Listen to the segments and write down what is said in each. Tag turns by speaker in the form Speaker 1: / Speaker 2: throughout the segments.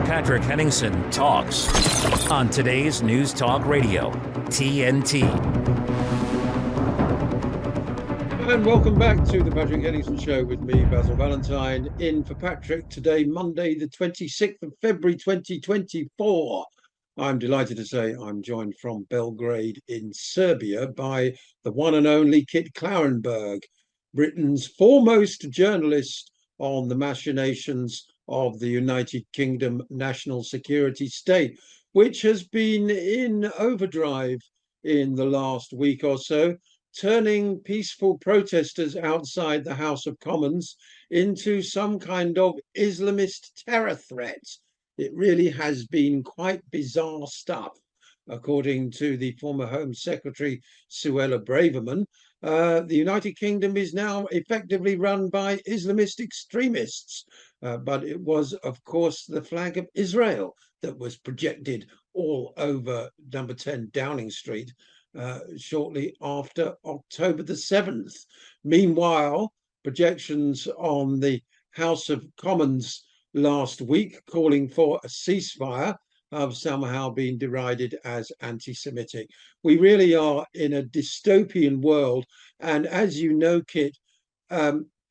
Speaker 1: Patrick Henningsen talks on today's News Talk Radio, TNT.
Speaker 2: And welcome back to the Patrick Henningsen Show with me, Basil Valentine, in for Patrick today, Monday, the 26th of February, 2024. I'm delighted to say I'm joined from Belgrade in Serbia by the one and only Kit Klarenberg, Britain's foremost journalist on the machinations of the United Kingdom national security state, which has been in overdrive in the last week or so, turning peaceful protesters outside the House of Commons into some kind of Islamist terror threat. It really has been quite bizarre stuff, according to the former Home Secretary, Suella Braverman. The United Kingdom is now effectively run by Islamist extremists, but it was, of course, the flag of Israel that was projected all over number 10 Downing Street shortly after October the 7th. Meanwhile, projections on the House of Commons last week calling for a ceasefire have somehow been derided as anti-Semitic. We really are in a dystopian world. And as you know, Kit,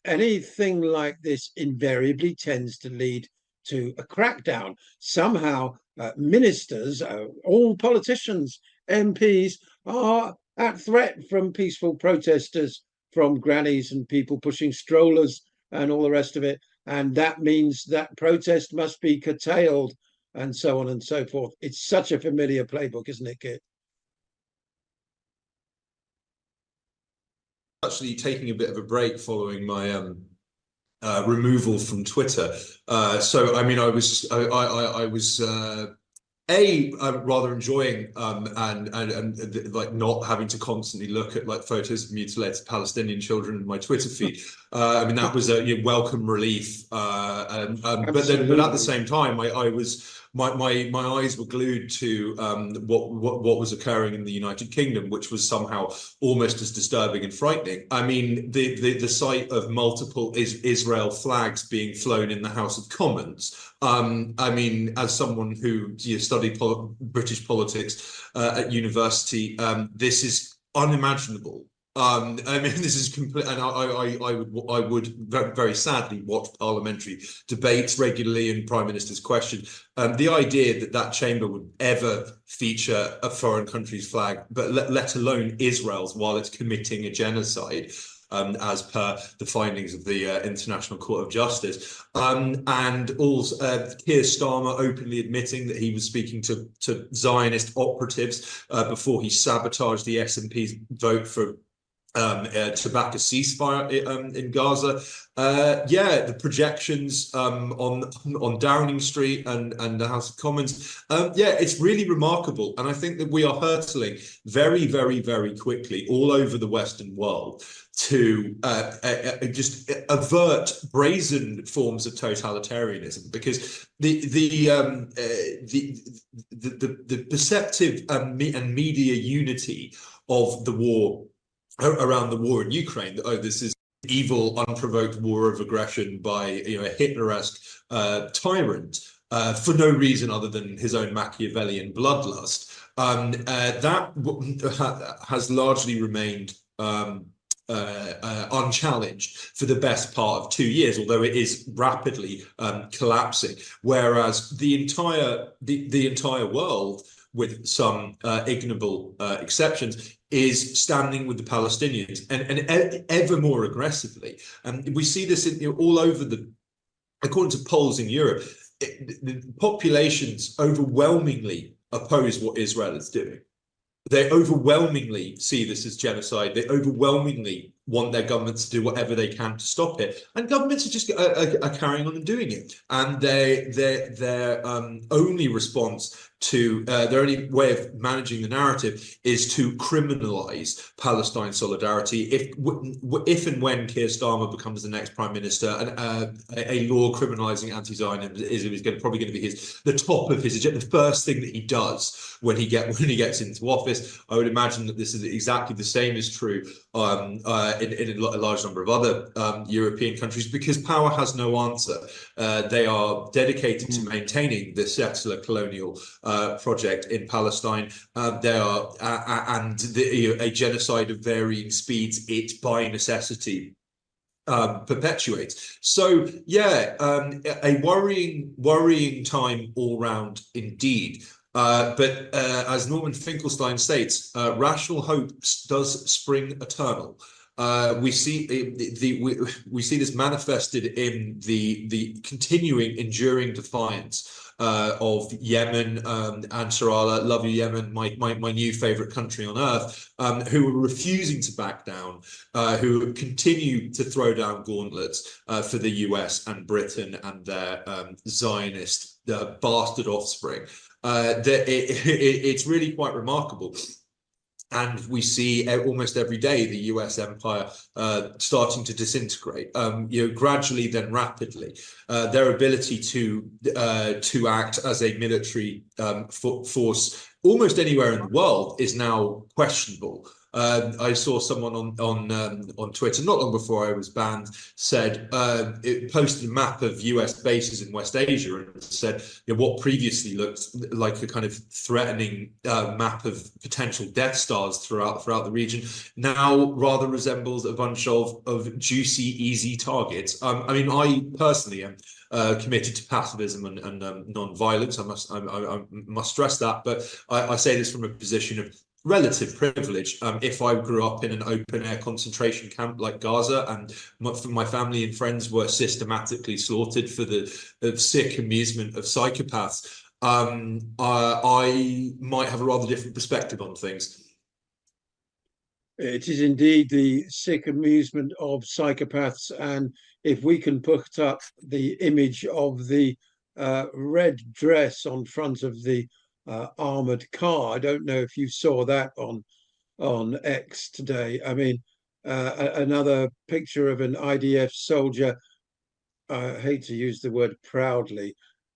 Speaker 2: anything like this invariably tends to lead to a crackdown. Somehow ministers, all politicians, MPs are at threat from peaceful protesters, from grannies and people pushing strollers and all the rest of it. And that means that protest must be curtailed and so on and so forth. It's such a familiar playbook, isn't it, Kit?
Speaker 3: Actually taking a bit of a break following my removal from Twitter. So, I mean, I was rather enjoying and like not having to constantly look at like photos of mutilated Palestinian children in my Twitter feed. I mean, that was a welcome relief. But at the same time, I was my eyes were glued to what was occurring in the United Kingdom, which was somehow almost as disturbing and frightening. I mean, the sight of multiple Israel flags being flown in the House of Commons. I mean, as someone who studied British politics at university, this is unimaginable. I mean, this is complete, and I would very sadly watch parliamentary debates regularly and prime minister's questions. The idea that that chamber would ever feature a foreign country's flag, but let alone Israel's, while it's committing a genocide, as per the findings of the International Court of Justice, and also Keir Starmer openly admitting that he was speaking to Zionist operatives before he sabotaged the SNP's vote for to back a ceasefire in Gaza. The projections on Downing Street and the House of Commons, it's really remarkable. And I think that we are hurtling very, very, very quickly all over the Western world to just avert brazen forms of totalitarianism, because the perceptive and media unity of the war, around the war in Ukraine, this is evil, unprovoked war of aggression by a Hitler-esque tyrant for no reason other than his own Machiavellian bloodlust. That has largely remained unchallenged for the best part of 2 years, although it is rapidly collapsing. Whereas the entire world, with some ignoble exceptions, is standing with the Palestinians and ever more aggressively. And we see this all over according to polls in Europe, the populations overwhelmingly oppose what Israel is doing. They overwhelmingly see this as genocide. They overwhelmingly want their governments to do whatever they can to stop it, and governments are just are carrying on and doing it. And their only response to their only way of managing the narrative is to criminalize Palestine solidarity. If and when Keir Starmer becomes the next prime minister, and a law criminalizing anti-Zionism is probably going to be the top of his agenda, the first thing that he does when he gets into office. I would imagine that this is exactly the same is true in a large number of other European countries, because power has no answer. They are dedicated to maintaining the settler colonial project in Palestine. They are, a genocide of varying speeds, it by necessity perpetuates. So yeah, a worrying time all round indeed. But as Norman Finkelstein states, rational hope does spring eternal. We see we see this manifested in the continuing, enduring defiance of Yemen, Ansar Allah, love you Yemen, my new favorite country on earth, who are refusing to back down, who continue to throw down gauntlets for the US and Britain and their Zionist bastard offspring. It's really quite remarkable. And we see almost every day the US empire starting to disintegrate, gradually then rapidly. Their ability to act as a military force almost anywhere in the world is now questionable. I saw someone on Twitter not long before I was banned said it posted a map of US bases in West Asia and said what previously looked like a kind of threatening map of potential Death Stars throughout the region now rather resembles a bunch of juicy, easy targets. I mean, I personally am committed to pacifism and non-violence. I must stress that, but I say this from a position of relative privilege. If I grew up in an open-air concentration camp like Gaza, and my family and friends were systematically slaughtered for the sick amusement of psychopaths, I might have a rather different perspective on things.
Speaker 2: It is indeed the sick amusement of psychopaths, and if we can put up the image of the red dress on front of the armored car. I don't know if you saw that on X today. I mean, another picture of an IDF soldier, I hate to use the word proudly,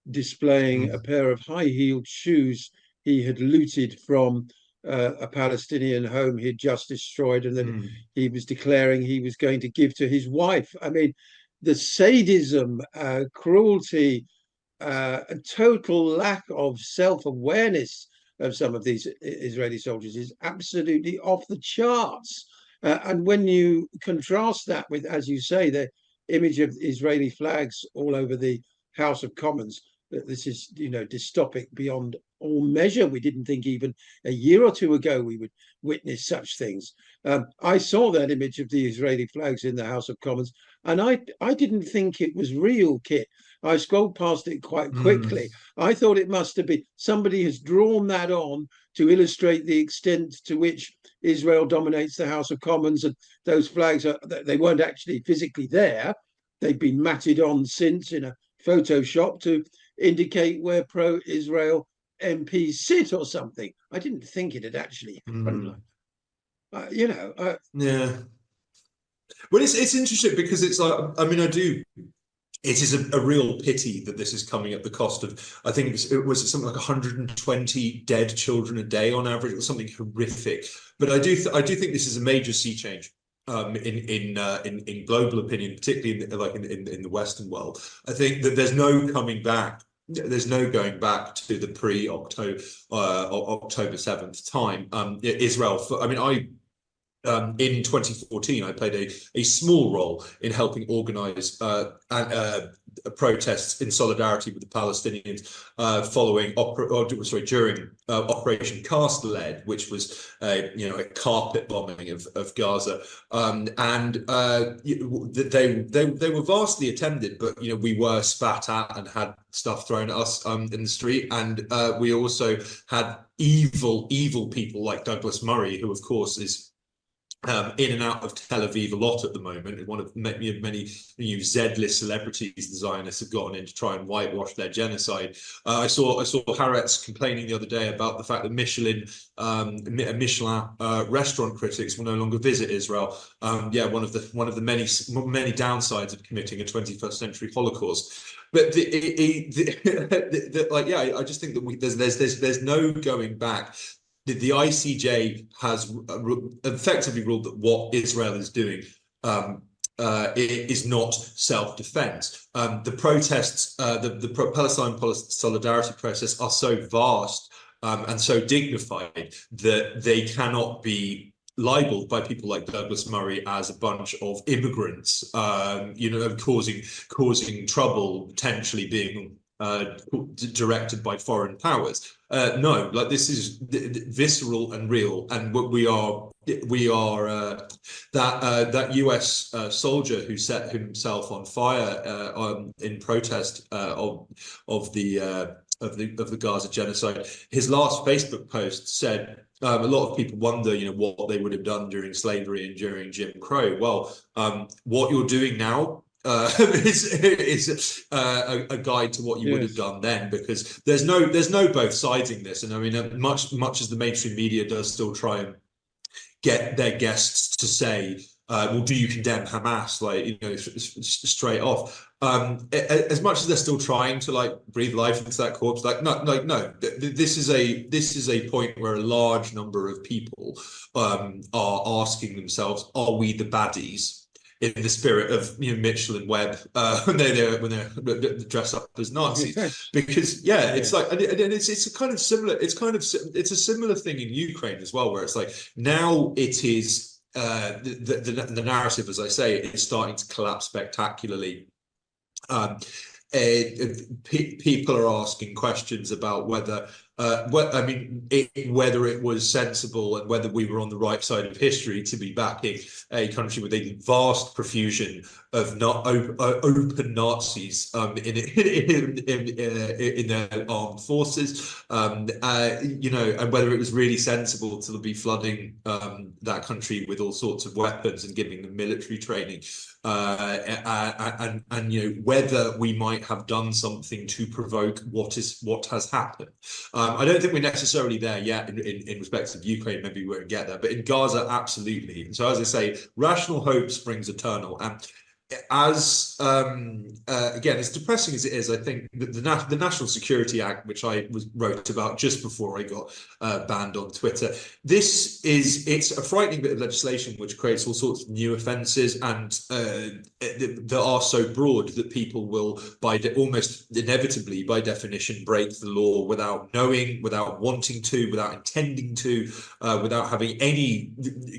Speaker 2: displaying a pair of high-heeled shoes he had looted from a Palestinian home he'd just destroyed, and then he was declaring he was going to give to his wife. I mean, the sadism, cruelty, a total lack of self-awareness of some of these Israeli soldiers is absolutely off the charts. And when you contrast that with, as you say, the image of Israeli flags all over the House of Commons, this is, dystopic beyond all measure. We didn't think even a year or two ago we would witness such things. I saw that image of the Israeli flags in the House of Commons, and I didn't think it was real, Kit. I scrolled past it quite quickly. I thought it must have been somebody has drawn that on to illustrate the extent to which Israel dominates the House of Commons, and those flags they weren't actually physically there. They've been matted on since in a Photoshop to indicate where pro-Israel MPs sit or something. I didn't think it had actually happened.
Speaker 3: Yeah. Well, it's interesting because it's like, I mean, it is a real pity that this is coming at the cost of, I think it was something like 120 dead children a day on average, or something horrific. But I do think this is a major sea change in global opinion, particularly in the Western world. I think that there's no coming back. There's no going back to the pre-October October 7th time. Israel. In 2014, I played a small role in helping organise protests in solidarity with the Palestinians during Operation Cast Lead, which was a carpet bombing of Gaza, they were vastly attended, but we were spat at and had stuff thrown at us in the street, and we also had evil people like Douglas Murray, who of course is in and out of Tel Aviv a lot at the moment. One of many Z-list celebrities the Zionists have gotten in to try and whitewash their genocide. I saw Haaretz complaining the other day about the fact that Michelin restaurant critics will no longer visit Israel. One of the many downsides of committing a 21st century Holocaust. But I just think that there's no going back. the ICJ has effectively ruled that what Israel is doing is not self-defense. The protests, the Palestine solidarity process are so vast and so dignified that they cannot be libeled by people like Douglas Murray as a bunch of immigrants, causing trouble, potentially being directed by foreign powers. No, like this is visceral and real, and what we are that US soldier who set himself on fire in protest of the Gaza genocide. His last Facebook post said, a lot of people wonder, what they would have done during slavery and during Jim Crow. Well, what you're doing now is a guide to what you would have done then, because there's no both siding this. And I mean, much as the mainstream media does still try and get their guests to say, well, do you condemn Hamas, straight off? As much as they're still trying to breathe life into that corpse, no. This is a point where a large number of people are asking themselves, are we the baddies? In the spirit of Mitchell and Webb when they dress up as Nazis, because it's like, and it's a kind of similar. It's a similar thing in Ukraine as well, where it's like now it is the narrative, as I say, is starting to collapse spectacularly. People are asking questions about whether whether it was sensible and whether we were on the right side of history to be backing a country with a vast profusion of not open Nazis in their armed forces, and whether it was really sensible to be flooding that country with all sorts of weapons and giving them military training, and whether we might have done something to provoke what has happened. I don't think we're necessarily there yet in respect of Ukraine. Maybe we won't get there, but in Gaza, absolutely. And so, as I say, rational hope springs eternal. And as again, as depressing as it is, I think the National Security Act, which I wrote about just before I got banned on Twitter, it's a frightening bit of legislation which creates all sorts of new offences, and that are so broad that people will, almost inevitably, by definition, break the law without knowing, without wanting to, without intending to, without having any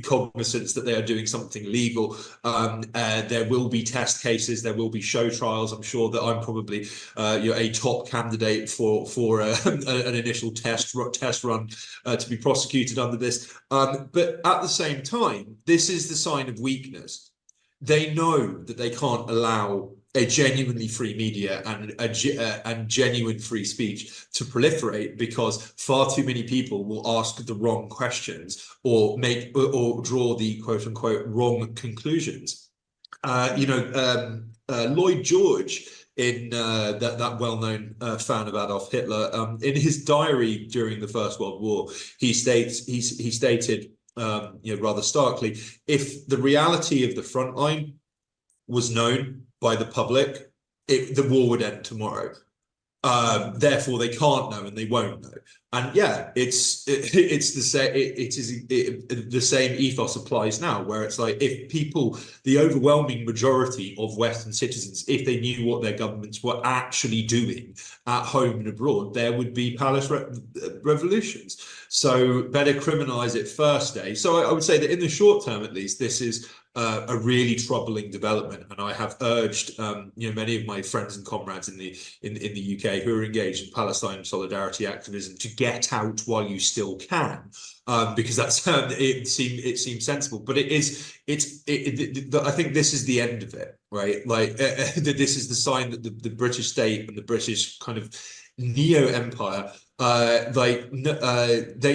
Speaker 3: cognizance that they are doing something legal. There will be test cases, there will be show trials. I'm sure that I'm probably a top candidate for an initial test run to be prosecuted under this. But at the same time, this is the sign of weakness. They know that they can't allow a genuinely free media and genuine free speech to proliferate, because far too many people will ask the wrong questions or draw the quote unquote wrong conclusions. Lloyd George, in that well-known fan of Adolf Hitler, in his diary during the First World War, he stated rather starkly, if the reality of the front line was known by the public, the war would end tomorrow. Therefore, they can't know and they won't know. And it's the same. The same ethos applies now, where it's like, if people, the overwhelming majority of Western citizens, if they knew what their governments were actually doing at home and abroad, there would be palace revolutions. So better criminalize it first, eh? So I would say that in the short term, at least, this is a really troubling development, and I have urged many of my friends and comrades in the UK who are engaged in Palestine solidarity activism to get out while you still can, because that's it seems sensible. But I think this is the end of it, right? Like this is the sign that the British state and the British kind of neo-empire, they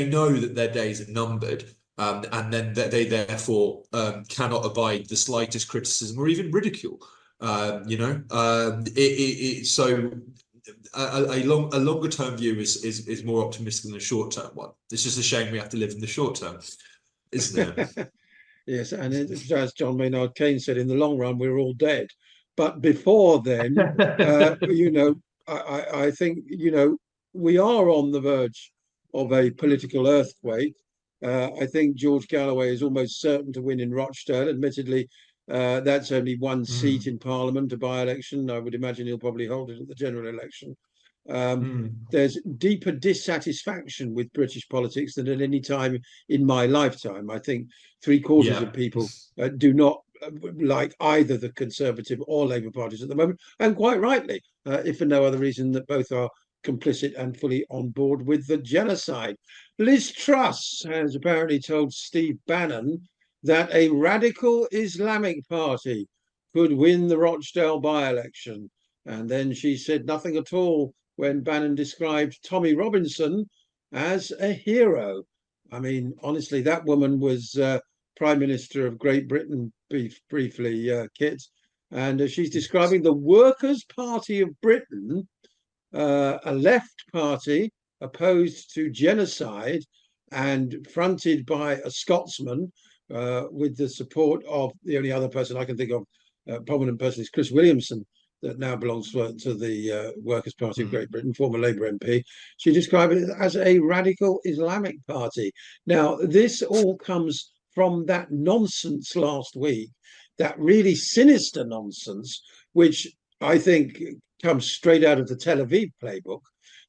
Speaker 3: know that their days are numbered. And then they therefore cannot abide the slightest criticism or even ridicule. So a longer term view is more optimistic than a short term one. It's just a shame we have to live in the short term, isn't it?
Speaker 2: Yes, and as John Maynard Keynes said, in the long run we're all dead. But before then, I think we are on the verge of a political earthquake. I think George Galloway is almost certain to win in Rochdale. Admittedly, that's only one seat in Parliament, a by-election. I would imagine he'll probably hold it at the general election. There's deeper dissatisfaction with British politics than at any time in my lifetime. I think three-quarters of people do not like either the Conservative or Labour parties at the moment, and quite rightly, if for no other reason that both are complicit and fully on board with the genocide. Liz Truss has apparently told Steve Bannon that a radical Islamic party could win the Rochdale by-election. And then she said nothing at all when Bannon described Tommy Robinson as a hero. I mean, honestly, that woman was Prime Minister of Great Britain briefly, Kit. And she's describing the Workers' Party of Britain, a left party opposed to genocide and fronted by a Scotsman with the support of the only other person I can think of, prominent person is Chris Williamson, that now belongs to the Workers' Party of Great Britain, former Labour MP. She described it as a radical Islamic party. Now, this all comes from that nonsense last week, that really sinister nonsense, which I think comes straight out of the Tel Aviv playbook,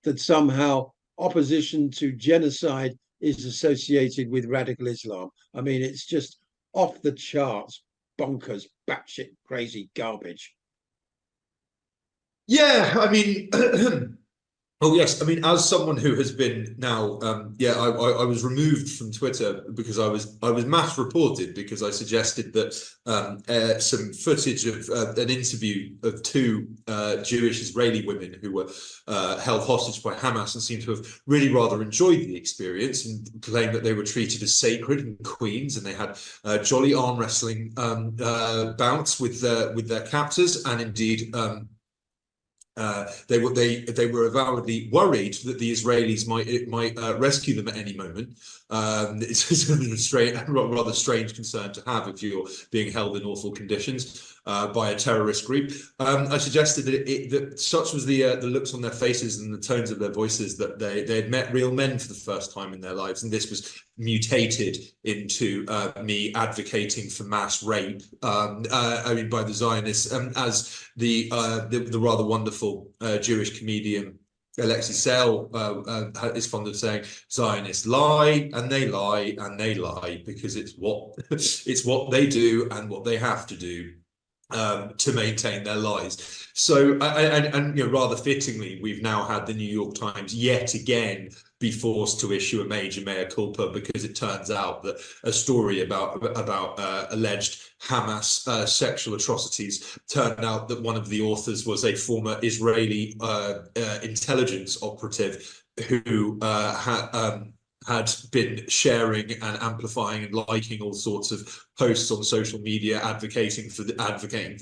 Speaker 2: that somehow opposition to genocide is associated with radical Islam. I mean, it's just off the charts, bonkers, batshit crazy garbage.
Speaker 3: Yeah, I mean, oh yes, I mean, as someone who has been now, I was removed from Twitter because I was mass reported because I suggested that some footage of an interview of two Jewish Israeli women who were held hostage by Hamas and seemed to have really rather enjoyed the experience and claimed that they were treated as sacred and queens, and they had jolly arm wrestling bouts with their captors, and indeed. They were avowedly worried that the Israelis might rescue them at any moment. It's a rather strange concern to have if you're being held in awful conditions by a terrorist group. I suggested that such was the looks on their faces and the tones of their voices that they had met real men for the first time in their lives, and this was mutated into me advocating for mass rape. I mean, by the Zionists, as the rather wonderful Jewish comedian Alexei Sale is fond of saying, Zionists lie and they lie and they lie because it's what they do and what they have to do to maintain their lies. So, and rather fittingly, we've now had the New York Times yet again be forced to issue a major mea culpa because it turns out that a story about alleged Hamas sexual atrocities turned out that one of the authors was a former Israeli intelligence operative who had been sharing and amplifying and liking all sorts of posts on social media advocating for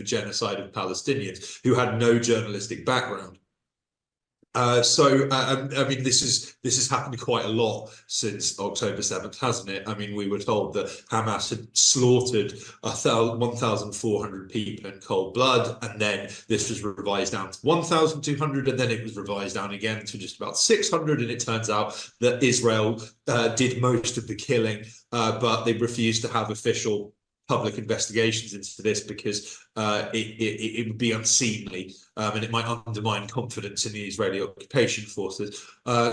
Speaker 3: genocide of Palestinians, who had no journalistic background. I mean, this has happened quite a lot since October 7th, hasn't it? I mean, we were told that Hamas had slaughtered 1,400 people in cold blood, and then this was revised down to 1,200, and then it was revised down again to just about 600, and it turns out that Israel did most of the killing, but they refused to have official public investigations into this because it would be unseemly and it might undermine confidence in the Israeli occupation forces.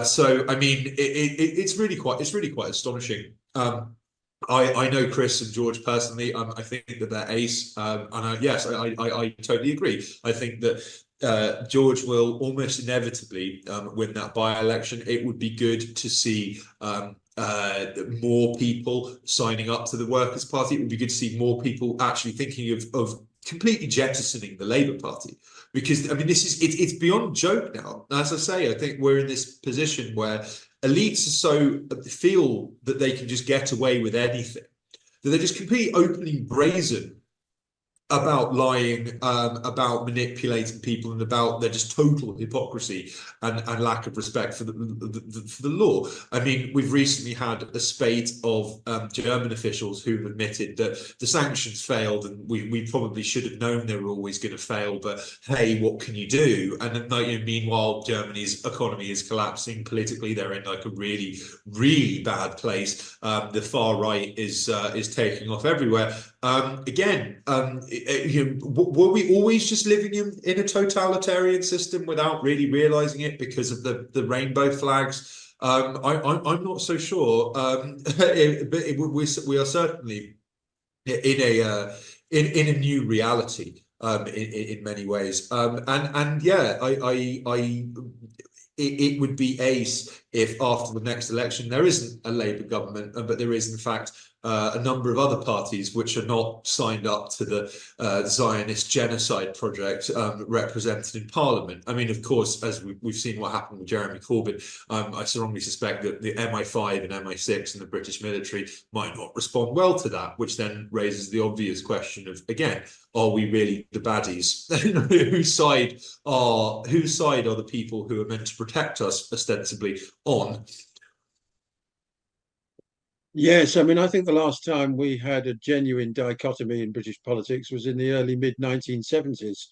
Speaker 3: So I mean, it's really quite astonishing. I know Chris and George personally. I think that they're ace, and I totally agree. I think that George will almost inevitably win that by-election. It would be good to see more people signing up to the Workers' Party. It would be good to see more people actually thinking of completely jettisoning the Labour Party, because I mean it's beyond joke now. As I say, I think we're in this position where elites feel that they can just get away with anything, that they're just completely openly brazen about lying, about manipulating people, and about their just total hypocrisy and lack of respect for the law. I mean, we've recently had a spate of German officials who've admitted that the sanctions failed, and we probably should have known they were always going to fail. But hey, what can you do? And then, like, meanwhile, Germany's economy is collapsing politically. They're in like a really, really bad place. The far right is taking off everywhere. Were we always just living in a totalitarian system without really realizing it because of the rainbow flags? I'm not so sure, but we are certainly in a new reality in many ways. And yeah, it would be ace if after the next election there isn't a Labour government, but there is in fact a number of other parties which are not signed up to the Zionist genocide project represented in Parliament. I mean, of course, as we've seen what happened with Jeremy Corbyn, I strongly suspect that the MI5 and MI6 and the British military might not respond well to that, which then raises the obvious question of, again, are we really the baddies? Whose side are the people who are meant to protect us ostensibly on?
Speaker 2: Yes, I mean, I think the last time we had a genuine dichotomy in British politics was in the early mid-1970s.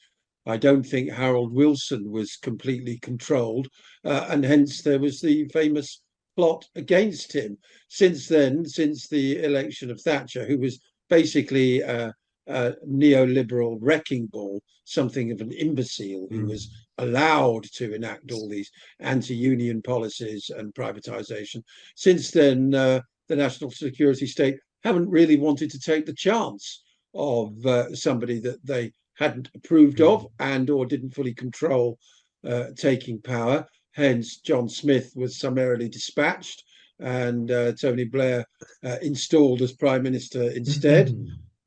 Speaker 2: I don't think Harold Wilson was completely controlled, and hence there was the famous plot against him. Since then, since the election of Thatcher, who was basically a neoliberal wrecking ball, something of an imbecile who was allowed to enact all these anti-union policies and privatization. Since then, the national security state haven't really wanted to take the chance of somebody that they hadn't approved of and or didn't fully control taking power. Hence, John Smith was summarily dispatched and Tony Blair installed as Prime Minister instead.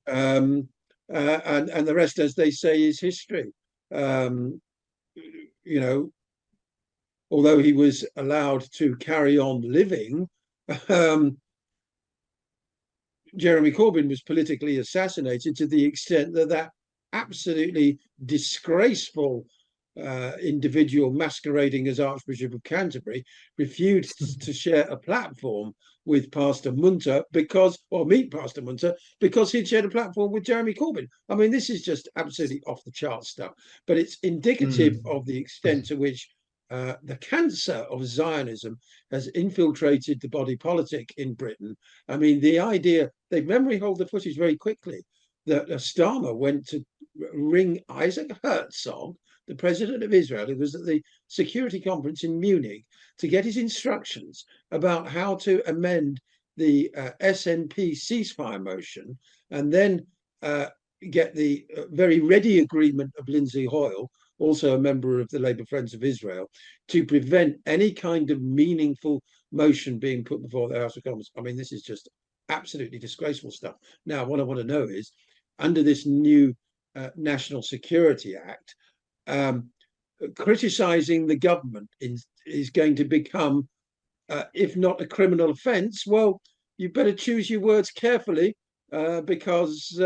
Speaker 2: And the rest, as they say, is history. You know, although he was allowed to carry on living, Jeremy Corbyn was politically assassinated to the extent that that absolutely disgraceful individual masquerading as Archbishop of Canterbury refused to share a platform with Pastor Munter meet Pastor Munter because he'd shared a platform with Jeremy Corbyn. I mean, this is just absolutely off the chart stuff, but it's indicative of the extent to which the cancer of Zionism has infiltrated the body politic in Britain. I mean, the idea, they memory hold the footage very quickly, that Starmer went to ring Isaac Herzog, the president of Israel, who was at the security conference in Munich, to get his instructions about how to amend the SNP ceasefire motion, and then get the very ready agreement of Lindsay Hoyle, also a member of the Labour Friends of Israel, to prevent any kind of meaningful motion being put before the House of Commons. I mean, this is just absolutely disgraceful stuff. Now, what I want to know is, under this new National Security Act, criticising the government is going to become, if not a criminal offence, well, you better choose your words carefully, because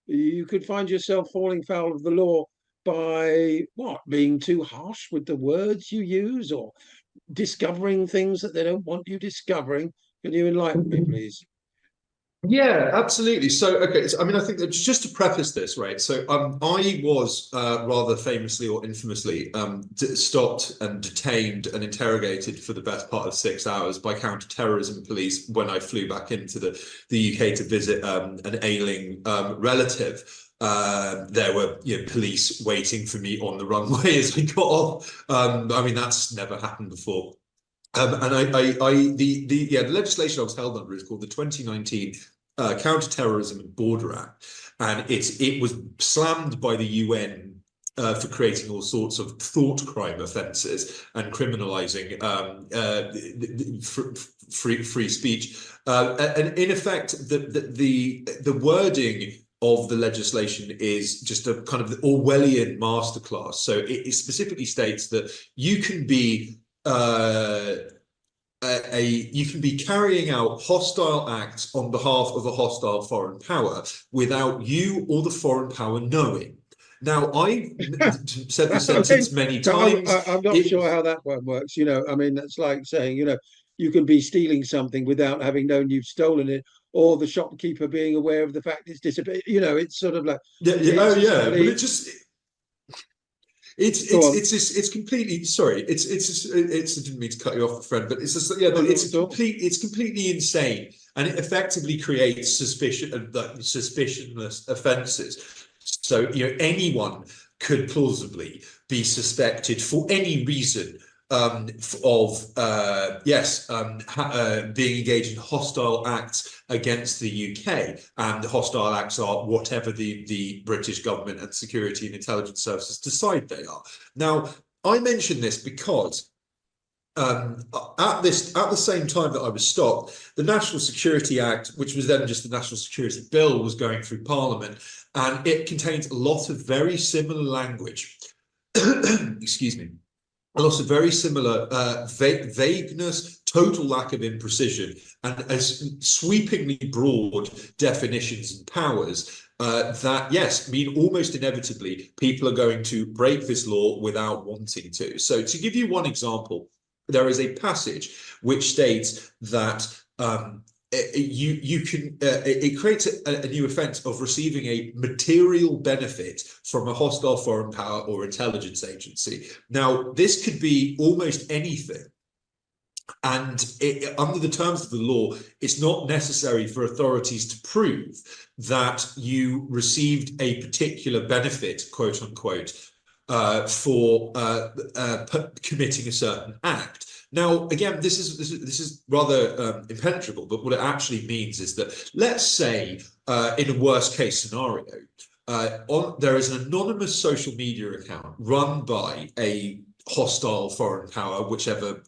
Speaker 2: you could find yourself falling foul of the law by being too harsh with the words you use or discovering things that they don't want you discovering. Can you enlighten me, please?
Speaker 3: Yeah, absolutely. So, okay, I mean, I think that just to preface this, right? So, I was rather famously or infamously stopped and detained and interrogated for the best part of 6 hours by counter-terrorism police when I flew back into the UK to visit an ailing relative. There were police waiting for me on the runway as I got off. I mean, that's never happened before. And the legislation I was held under is called the 2019 Counter-Terrorism and Border Act, and it was slammed by the UN for creating all sorts of thought crime offences and criminalising free speech. And in effect, the wording of the legislation is just a kind of Orwellian masterclass. So it specifically states that you can be you can be carrying out hostile acts on behalf of a hostile foreign power without you or the foreign power knowing. Now, I said the sentence many times.
Speaker 2: I'm not sure how that one works. I mean, that's like saying, you can be stealing something without having known you've stolen it, or the shopkeeper being aware of the fact it's disappeared. It's sort of like,
Speaker 3: oh yeah, but it just it's completely sorry. It's I didn't mean to cut you off, friend, but it's just it's completely insane, and it effectively creates suspicionless offences. So anyone could plausibly be suspected for any reason of being engaged in hostile acts against the UK, and the hostile acts are whatever the British government and security and intelligence services decide they are. Now, I mention this because at the same time that I was stopped, the National Security Act, which was then just the National Security Bill, was going through Parliament, and it contains a lot of very similar language. Excuse me. A lot of very similar vagueness, total lack of imprecision, and as sweepingly broad definitions and powers that, yes, mean almost inevitably people are going to break this law without wanting to. So to give you one example, there is a passage which states that it creates a new offence of receiving a material benefit from a hostile foreign power or intelligence agency. Now, this could be almost anything. And under the terms of the law, it's not necessary for authorities to prove that you received a particular benefit, quote unquote, for committing a certain act. Now, again, this is rather impenetrable, but what it actually means is that, let's say, in a worst case scenario, there is an anonymous social media account run by a hostile foreign power, whichever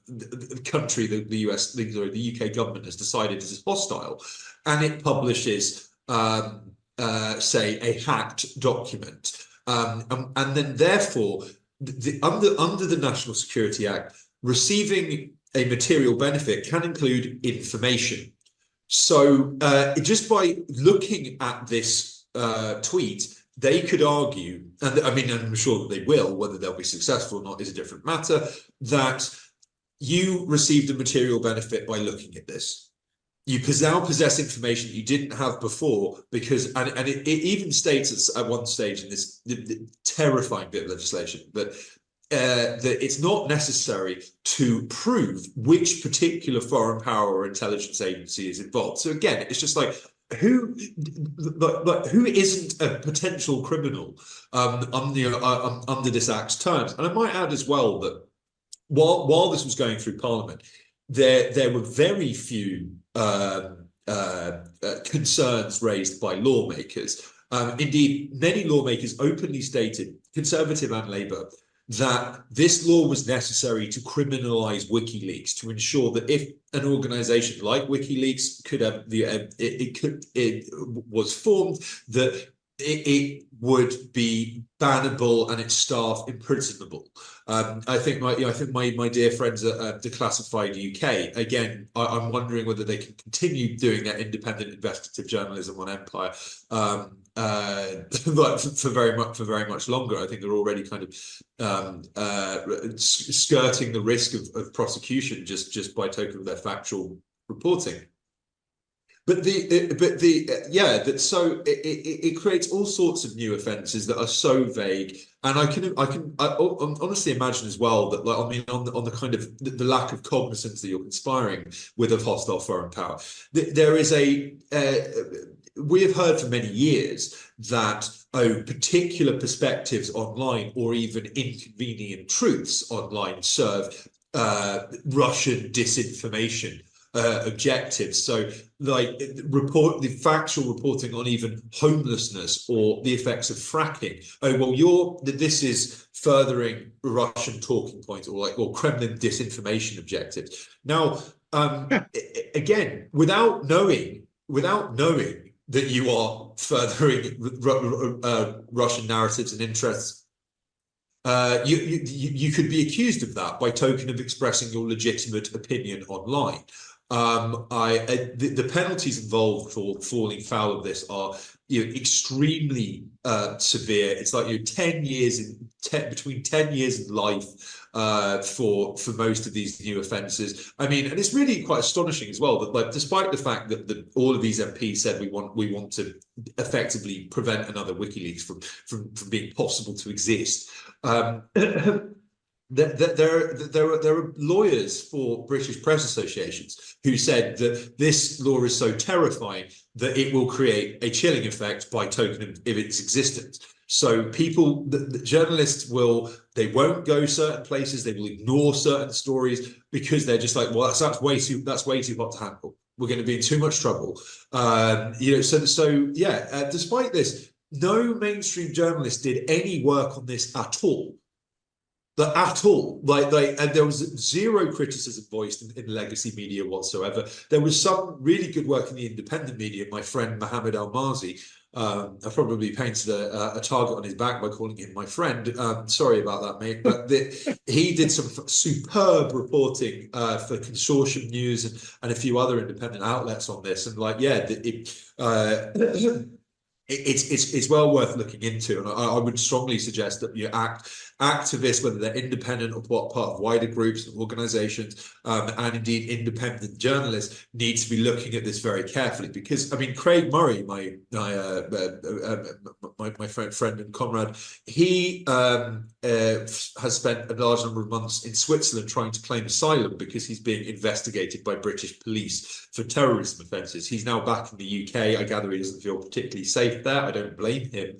Speaker 3: country the US or the UK government has decided is hostile, and it publishes, say, a hacked document, and then therefore, under the National Security Act, receiving a material benefit can include information. So just by looking at this tweet, they could argue, and I mean, I'm sure that they will, whether they'll be successful or not is a different matter, that you received a material benefit by looking at this. You now possess information you didn't have before, because, and it even states at one stage in this terrifying bit of legislation that it's not necessary to prove which particular foreign power or intelligence agency is involved. So again, it's just like, who isn't a potential criminal under this Act's terms? And I might add as well that while this was going through Parliament, there were very few concerns raised by lawmakers. Indeed, many lawmakers openly stated, Conservative and Labour, that this law was necessary to criminalize WikiLeaks, to ensure that if an organization like WikiLeaks could have it was formed, that it would be bannable and its staff imprisonable. I think my dear friends at Declassified UK, again, I'm wondering whether they can continue doing their independent investigative journalism on Empire but for very much longer. I think they're already kind of skirting the risk of prosecution just by token of their factual reporting. But it creates all sorts of new offences that are so vague, and I can honestly imagine as well that, like, I mean, on the kind of the lack of cognizance that you're conspiring with of hostile foreign power, there is we have heard for many years that particular perspectives online or even inconvenient truths online serve Russian disinformation objectives. So, like, the factual reporting on even homelessness or the effects of fracking. Oh, well, this is furthering Russian talking points, or Kremlin disinformation objectives. Now, again, without knowing that you are furthering Russian narratives and interests you could be accused of that by token of expressing your legitimate opinion online. The penalties involved for falling foul of this are extremely severe. It's like 10 years between 10 years and life for most of these new offences. I mean, and it's really quite astonishing as well that, like, despite the fact that all of these MPs said we want to effectively prevent another WikiLeaks from being possible to exist. There are lawyers for British press associations who said that this law is so terrifying that it will create a chilling effect by token of its existence. So the journalists they won't go certain places, they will ignore certain stories because they're just like, well, that's way too hot to handle. We're going to be in too much trouble. Despite this, no mainstream journalist did any work on this at all. And there was zero criticism voiced in legacy media whatsoever. There was some really good work in the independent media. My friend Mohammed Al-Mazi, I probably painted a target on his back by calling him my friend. Sorry about that, mate. But he did some superb reporting for Consortium News and a few other independent outlets on this. And it's well worth looking into, and I would strongly suggest that activists, whether they're independent or part of wider groups and organizations, and indeed independent journalists, need to be looking at this very carefully. Because, I mean, Craig Murray, my friend and comrade, he has spent a large number of months in Switzerland trying to claim asylum because he's being investigated by British police for terrorism offences. He's now back in the UK. I gather he doesn't feel particularly safe there. I don't blame him.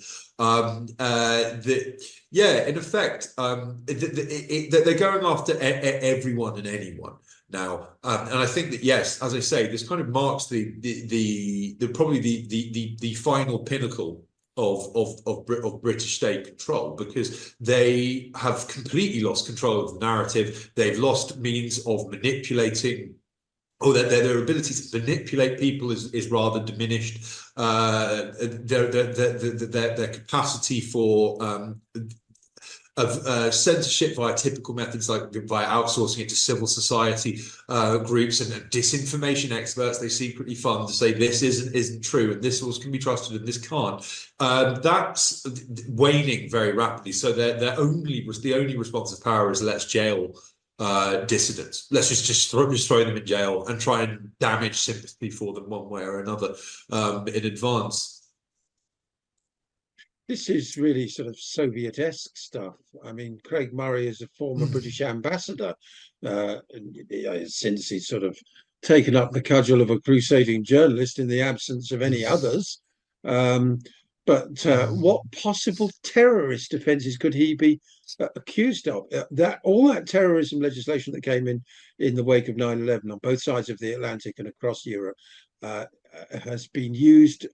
Speaker 3: In effect, they're going after everyone and anyone now, and I think that, yes, as I say, this kind of marks the final pinnacle of British state control, because they have completely lost control of the narrative. They've lost means of manipulating, or that their ability to manipulate people is rather diminished. Their capacity for censorship via typical methods, like via outsourcing it to civil society groups and disinformation experts they secretly fund to say this isn't true and this source can be trusted and this can't. That's waning very rapidly. So the only responsive power is let's jail dissidents. Let's just throw them in jail and try and damage sympathy for them one way or another in advance.
Speaker 2: This is really sort of Soviet-esque stuff. I mean, Craig Murray is a former British ambassador, since he's sort of taken up the cudgel of a crusading journalist in the absence of any others. What possible terrorist offences could he be accused of? All that terrorism legislation that came in the wake of 9/11 on both sides of the Atlantic and across Europe has been used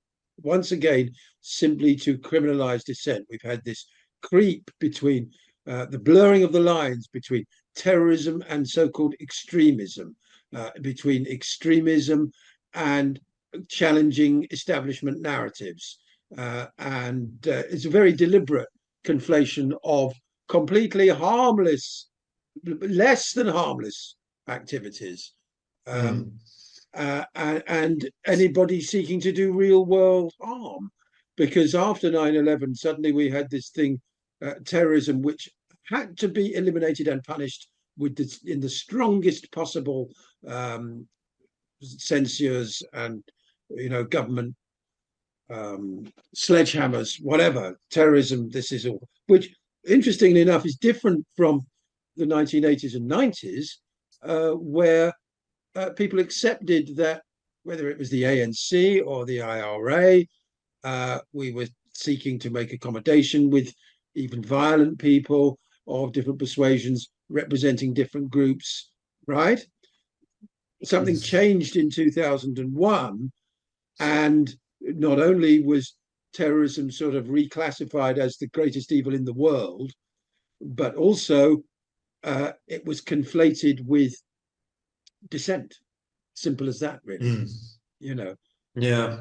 Speaker 2: once again simply to criminalize dissent. We've had this creep between the blurring of the lines between terrorism and so-called extremism, between extremism and challenging establishment narratives. It's a very deliberate conflation of completely harmless, less than harmless activities. And anybody seeking to do real world harm, because after 9/11 suddenly we had this thing, terrorism, which had to be eliminated and punished in the strongest possible censures and government sledgehammers, whatever. Terrorism, this is all, which interestingly enough is different from the 1980s and 90s, where people accepted that whether it was the ANC or the IRA, we were seeking to make accommodation with even violent people of different persuasions representing different groups, right? Something changed in 2001, and not only was terrorism sort of reclassified as the greatest evil in the world, but also it was conflated with dissent. Simple as that, really.
Speaker 3: Yeah.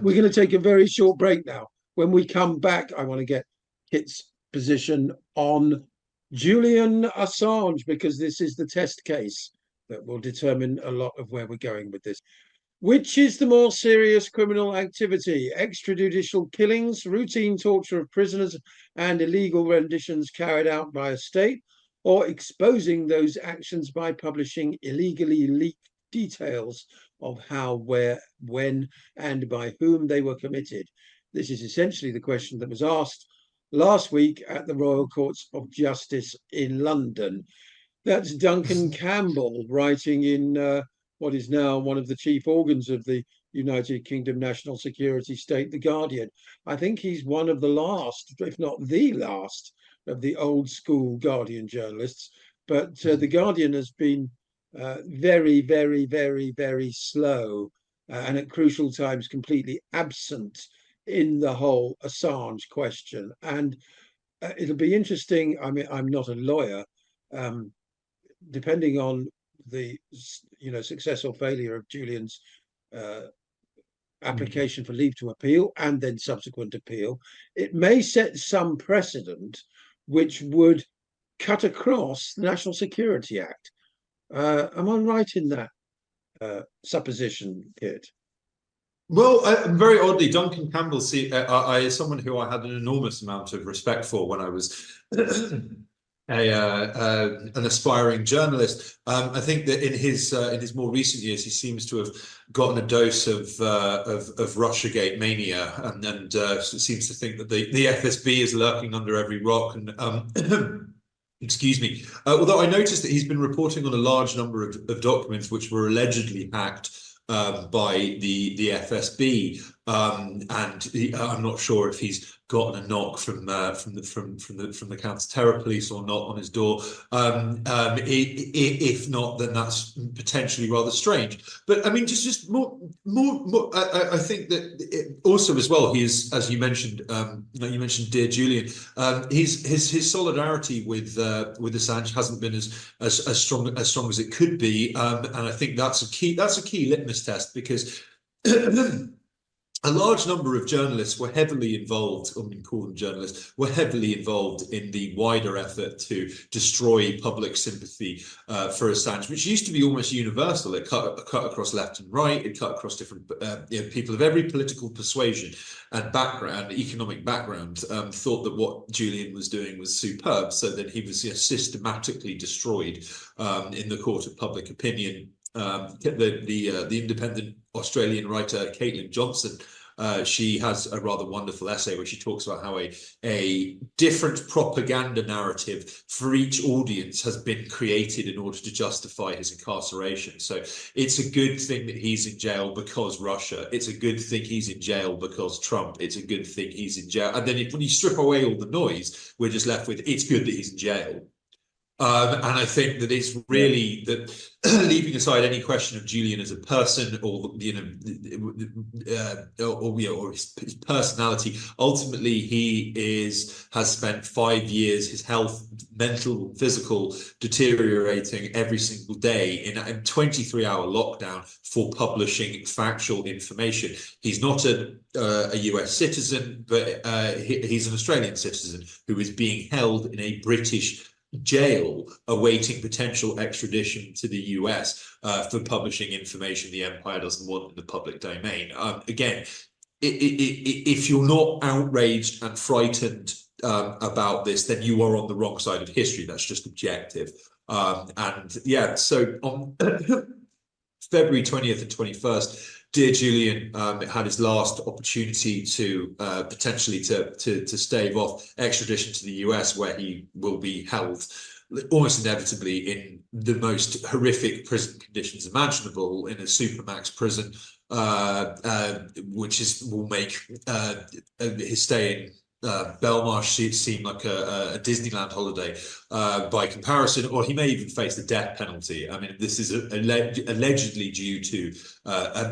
Speaker 2: We're going to take a very short break now. When we come back, I want to get Kit's position on Julian Assange, because this is the test case that will determine a lot of where we're going with this. Which is the more serious criminal activity? Extrajudicial killings, routine torture of prisoners, and illegal renditions carried out by a state, or exposing those actions by publishing illegally leaked details of how, where, when, and by whom they were committed? This is essentially the question that was asked last week at the Royal Courts of Justice in London. That's Duncan Campbell writing in what is now one of the chief organs of the United Kingdom national security state, The Guardian. I think he's one of the last, if not the last, of the old school Guardian journalists. But The Guardian has been very, very, very, very slow and at crucial times completely absent in the whole Assange question. And it'll be interesting. I mean, I'm not a lawyer. Depending on the success or failure of Julian's application for leave to appeal and then subsequent appeal, it may set some precedent which would cut across the National Security Act. Am I right in that supposition, Kit?
Speaker 3: Well, very oddly, Duncan Campbell, I is someone who I had an enormous amount of respect for when I was an aspiring journalist. I think that in his more recent years, he seems to have gotten a dose of Russiagate mania, and seems to think that the FSB is lurking under every rock. And excuse me. Although I noticed that he's been reporting on a large number of documents which were allegedly hacked by the FSB, and I'm not sure if he's gotten a knock from the counter-terror police or not on his door. If not, then that's potentially rather strange. But I mean, just more. I think that also as well, he is, as you mentioned, dear Julian, his solidarity with Assange hasn't been as strong as it could be, and I think that's a key litmus test, because a large number of journalists were heavily involved, I mean, call them journalists, were heavily involved in the wider effort to destroy public sympathy for Assange, which used to be almost universal. It cut across left and right. It cut across different people of every political persuasion and background, economic background, thought that what Julian was doing was superb. So then he was systematically destroyed in the court of public opinion. The independent Australian writer Caitlin Johnson, she has a rather wonderful essay where she talks about how a different propaganda narrative for each audience has been created in order to justify his incarceration. So it's a good thing that he's in jail because Russia. It's a good thing he's in jail because Trump. It's a good thing he's in jail. And then when you strip away all the noise, we're just left with, it's good that he's in jail. And I think that it's really that, leaving aside any question of Julian as a person, or or his personality, ultimately he has spent 5 years, his health, mental, physical, deteriorating every single day in a 23-hour lockdown for publishing factual information. He's not a US citizen, but he's an Australian citizen who is being held in a British jail awaiting potential extradition to the US for publishing information the empire doesn't want in the public domain. Again, if you're not outraged and frightened about this, then you are on the wrong side of history. That's just objective. And yeah, so on February 20th and 21st, dear Julian had his last opportunity to potentially to stave off extradition to the US, where he will be held almost inevitably in the most horrific prison conditions imaginable, in a supermax prison, which will make his stay in Belmarsh seem like a Disneyland holiday by comparison, or he may even face the death penalty. I mean, this is allegedly due to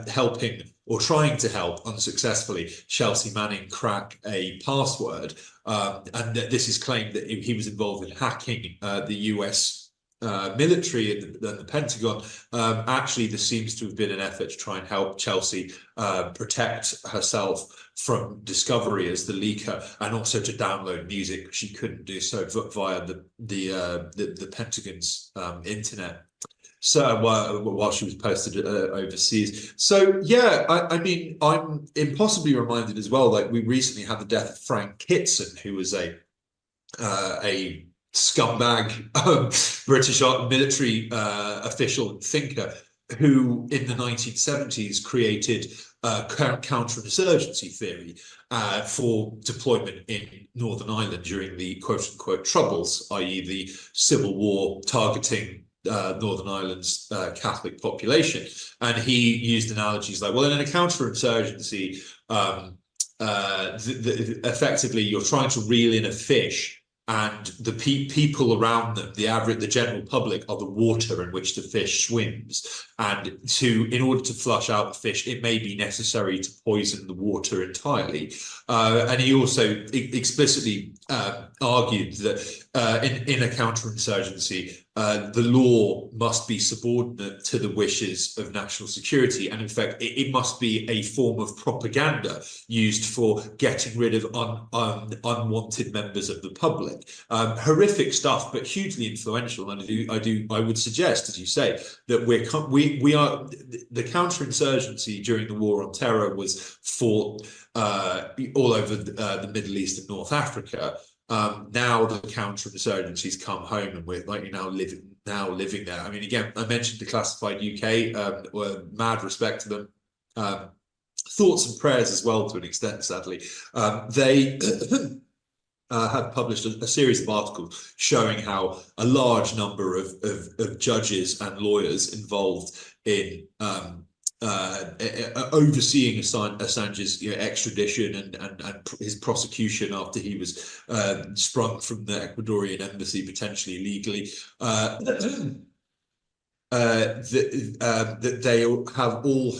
Speaker 3: helping or trying to help unsuccessfully Chelsea Manning crack a password, and this is claimed that he was involved in hacking the US military and the Pentagon, actually there seems to have been an effort to try and help Chelsea protect herself from discovery as the leaker, and also to download music. She couldn't do so via the Pentagon's internet. So while she was posted overseas. So yeah, I mean, I'm impossibly reminded as well, like we recently had the death of Frank Kitson, who was a scumbag British military official and thinker who in the 1970s created counterinsurgency theory for deployment in Northern Ireland during the quote-unquote Troubles, i.e. the civil war targeting Northern Ireland's Catholic population. And he used analogies like, well, in a counterinsurgency, effectively you're trying to reel in a fish, and the people around them, the general public, are the water in which the fish swims. And in order to flush out the fish, it may be necessary to poison the water entirely. And he also explicitly argued that in a counterinsurgency, the law must be subordinate to the wishes of national security. And in fact, it must be a form of propaganda used for getting rid of unwanted members of the public. Horrific stuff, but hugely influential. And I would suggest, as you say, that we are the counterinsurgency during the War on Terror was fought all over the Middle East and North Africa. Now the counterinsurgencies come home, and we're like now living there. I mean, again, I mentioned Declassified UK. Mad respect to them. Thoughts and prayers as well, to an extent. Sadly, they have published a series of articles showing how a large number of judges and lawyers involved in overseeing Assange's extradition and his prosecution after he was sprung from the Ecuadorian embassy, potentially illegally, that they all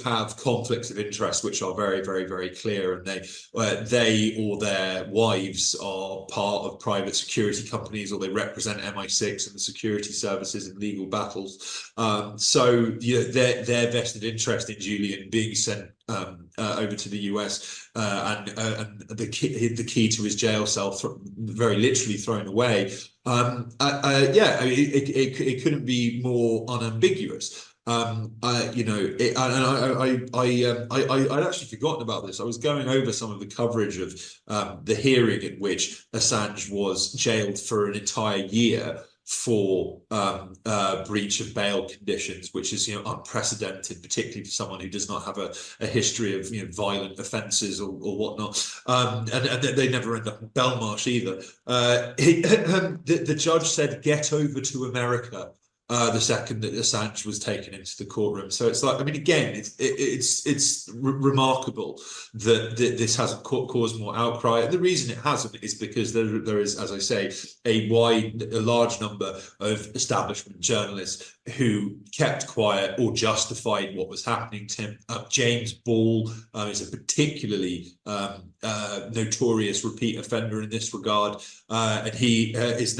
Speaker 3: have conflicts of interest which are very, very, very clear, and they or their wives are part of private security companies, or they represent MI6 and the security services in legal battles. So their vested interest in Julian being sent over to the US and the key to his jail cell very literally thrown away. It couldn't be more unambiguous. I'd actually forgotten about this. I was going over some of the coverage of the hearing in which Assange was jailed for an entire year for breach of bail conditions, which is unprecedented, particularly for someone who does not have a history of violent offences or whatnot. And they never end up in Belmarsh either. The judge said, "Get over to America." The second that Assange was taken into the courtroom. So it's like, I mean, again, it's remarkable that this hasn't caused more outcry. And the reason it hasn't is because there is, as I say, a large number of establishment journalists who kept quiet or justified what was happening to him. James Ball is a particularly notorious repeat offender in this regard, and he his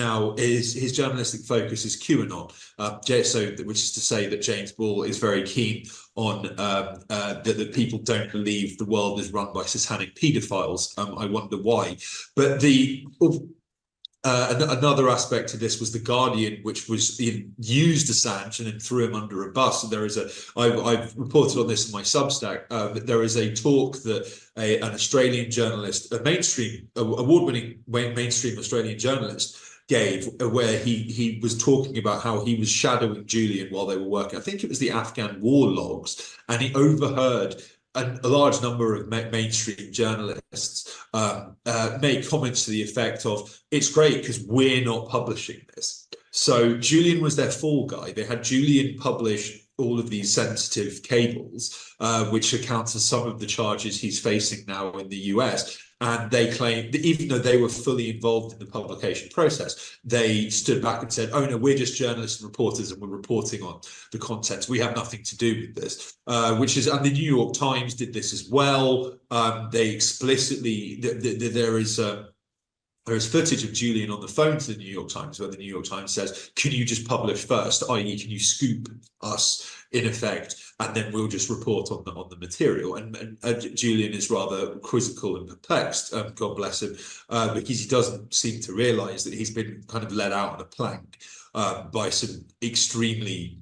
Speaker 3: journalistic focus is QAnon. Which is to say that James Ball is very keen on that people don't believe the world is run by satanic paedophiles. I wonder why. But another aspect to this was The Guardian, which was used Assange and then threw him under a bus. And I've reported on this in my Substack, that there is a talk that an Australian journalist, award-winning mainstream Australian journalist, gave, where he was talking about how he was shadowing Julian while they were working. I think it was the Afghan war logs, and he overheard a large number of mainstream journalists make comments to the effect of, "It's great because we're not publishing this." So Julian was their fall guy. They had Julian publish all of these sensitive cables, which accounts for some of the charges he's facing now in the US. And they claimed that even though they were fully involved in the publication process, they stood back and said, "Oh no, we're just journalists and reporters, and we're reporting on the contents. We have nothing to do with this." And the New York Times did this as well. They explicitly, there is There is footage of Julian on the phone to the New York Times, where the New York Times says, can you just publish first, i.e. can you scoop us in effect, and then we'll just report on the material. And Julian is rather quizzical and perplexed, God bless him, because he doesn't seem to realise that he's been kind of let out on a plank by some extremely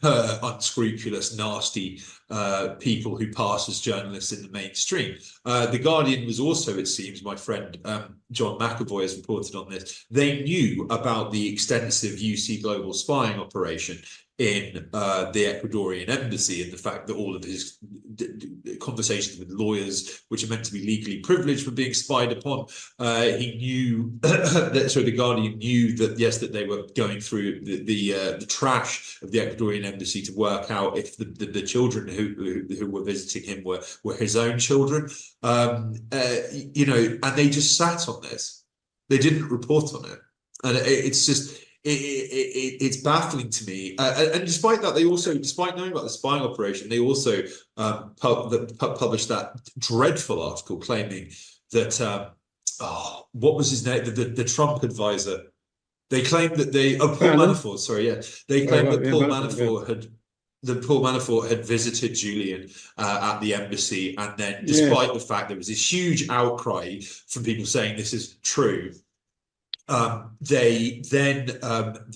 Speaker 3: unscrupulous, nasty people who pass as journalists in the mainstream. The Guardian was also, it seems, my friend John McAvoy has reported on this, they knew about the extensive UC Global spying operation in the Ecuadorian embassy, and the fact that all of his conversations with lawyers, which are meant to be legally privileged, were being spied upon. He knew that, so the Guardian knew that, yes, that they were going through the trash of the Ecuadorian embassy to work out if the children who were visiting him were his own children. You know, and they just sat on this. They didn't report on it, and it's just. It's baffling to me, and despite that, they also, despite knowing about the spying operation, they also published that dreadful article claiming that what was his name, the Trump advisor. They claimed that Paul Manafort. Sorry, yeah, they claimed that Paul Manafort had visited Julian at the embassy, and then, despite the fact there was this huge outcry from people saying this is true. They then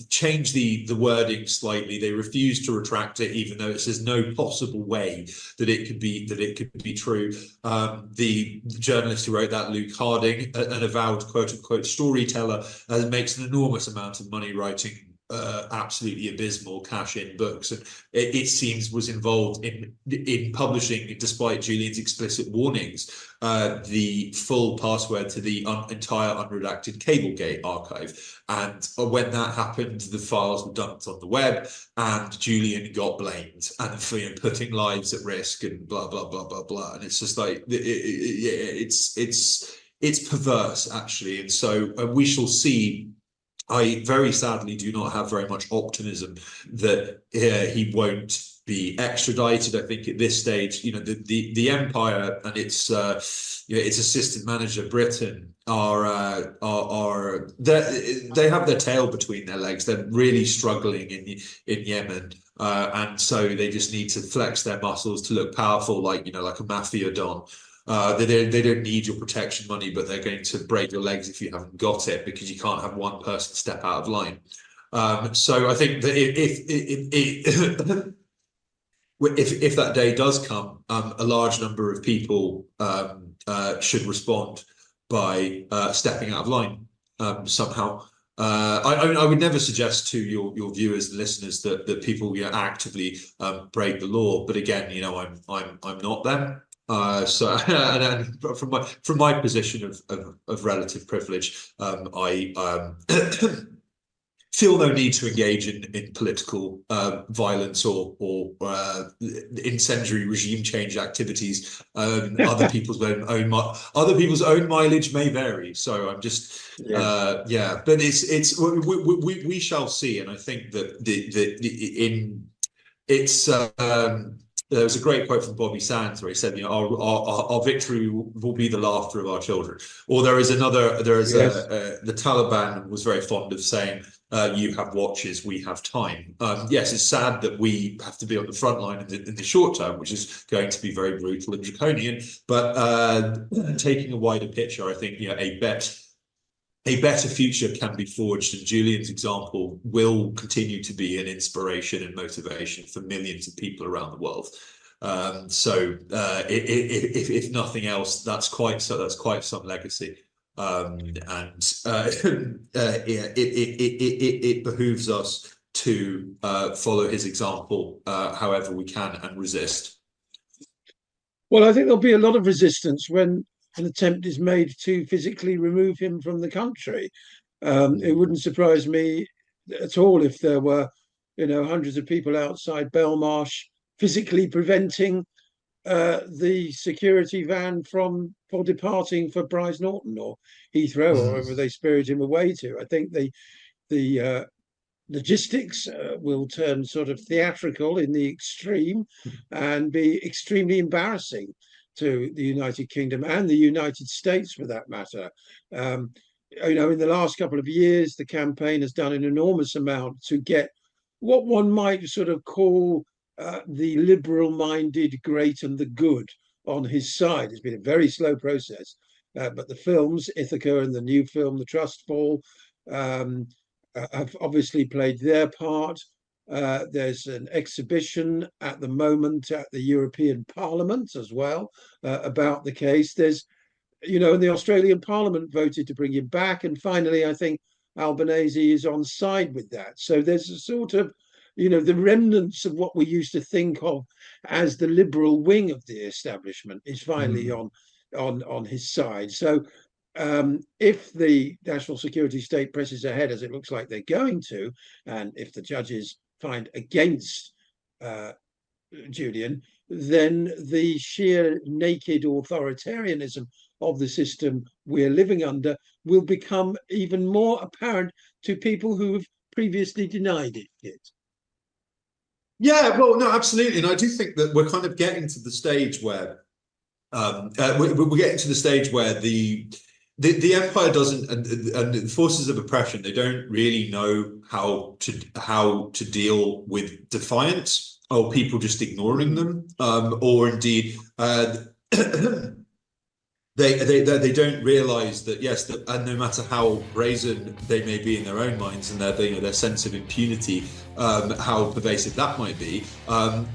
Speaker 3: changed the wording slightly. They refused to retract it, even though it says no possible way that it could be true. The journalist who wrote that, Luke Harding, an avowed quote unquote storyteller, makes an enormous amount of money writing absolutely abysmal cash-in books, and it seems was involved in publishing, despite Julian's explicit warnings, the full password to the entire unredacted Cablegate archive. And when that happened, the files were dumped on the web, and Julian got blamed and for putting lives at risk and blah blah blah blah blah. And it's just like it's perverse, actually. And so we shall see. I very sadly do not have very much optimism that he won't be extradited. I think at this stage, you know, the empire and its its assistant manager Britain are they have their tail between their legs. They're really struggling in Yemen, and so they just need to flex their muscles to look powerful, like a mafia don. They don't need your protection money, but they're going to break your legs if you haven't got it, because you can't have one person step out of line. So I think that if that day does come, a large number of people should respond by stepping out of line somehow. I would never suggest to your viewers and listeners that people actively break the law, but again, I'm not them. So and from my position of relative privilege, I feel no need to engage in political violence or incendiary regime change activities. Other people's own mileage may vary. So I'm just but it's we shall see, and I think that there was a great quote from Bobby Sands where he said, our victory will be the laughter of our children. Or the Taliban was very fond of saying, you have watches, we have time. Yes, it's sad that we have to be on the front line in the short term, which is going to be very brutal and draconian. But taking a wider picture, I think a better future can be forged, and Julian's example will continue to be an inspiration and motivation for millions of people around the world. If nothing else, that's quite some legacy. It behooves us to follow his example however we can and resist.
Speaker 2: Well, I think there'll be a lot of resistance when an attempt is made to physically remove him from the country. It wouldn't surprise me at all if there were, hundreds of people outside Belmarsh physically preventing the security van for departing for Brize Norton or Heathrow or wherever they spirit him away to. I think the logistics will turn sort of theatrical in the extreme and be extremely embarrassing to the United Kingdom and the United States, for that matter. In the last couple of years, the campaign has done an enormous amount to get what one might sort of call the liberal-minded great and the good on his side. It's been a very slow process, but the films, Ithaca and the new film, The Trust Fall, have obviously played their part. There's an exhibition at the moment at the European Parliament as well about the case. There's, the Australian Parliament voted to bring him back. And finally, I think Albanese is on side with that. So there's a sort of, the remnants of what we used to think of as the liberal wing of the establishment is finally on his side. So if the national security state presses ahead, as it looks like they're going to, and if the judges find against Julian, then the sheer naked authoritarianism of the system we're living under will become even more apparent to people who have previously denied it.
Speaker 3: Yeah, well, no, absolutely. And I do think that we're kind of getting to the stage where we're getting to the stage where the empire doesn't, and the forces of oppression, they don't really know how to deal with defiance or people just ignoring them, or indeed they don't realize that, yes, and no matter how brazen they may be in their own minds and their sense of impunity, how pervasive that might be,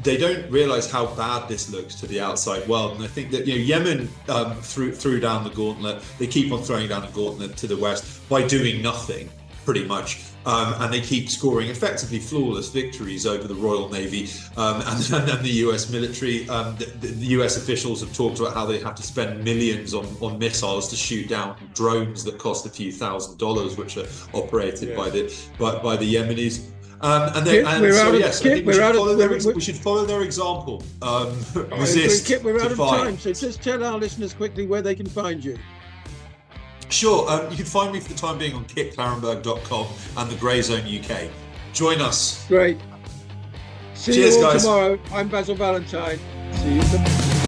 Speaker 3: they don't realize how bad this looks to the outside world. And I think that Yemen threw down the gauntlet. They keep on throwing down the gauntlet to the West by doing nothing, pretty much. And they keep scoring effectively flawless victories over the Royal Navy and the US military. The US officials have talked about how they have to spend millions on missiles to shoot down drones that cost a few $1,000s, which are operated by the Yemenis. We should follow their example. Resist.
Speaker 2: We're out of time, so just tell our listeners quickly where they can find you.
Speaker 3: Sure, you can find me for the time being on kitklarenberg.com and the Grey Zone UK. Join us.
Speaker 2: Great. See
Speaker 3: Cheers,
Speaker 2: you all
Speaker 3: guys.
Speaker 2: tomorrow. I'm Basil Valentine. See you tomorrow.